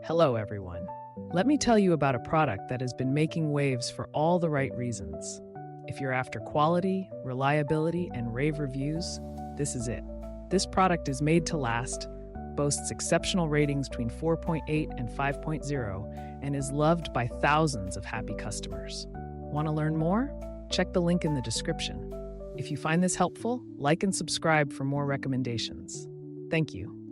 Hello, everyone. Let me tell you about a product that has been making waves for all the right reasons. If you're after quality, reliability, and rave reviews, this is it. This product is made to last, boasts exceptional ratings between 4.8 and 5.0, and is loved by thousands of happy customers. Want to learn more? Check the link in the description. If you find this helpful, like and subscribe for more recommendations. Thank you.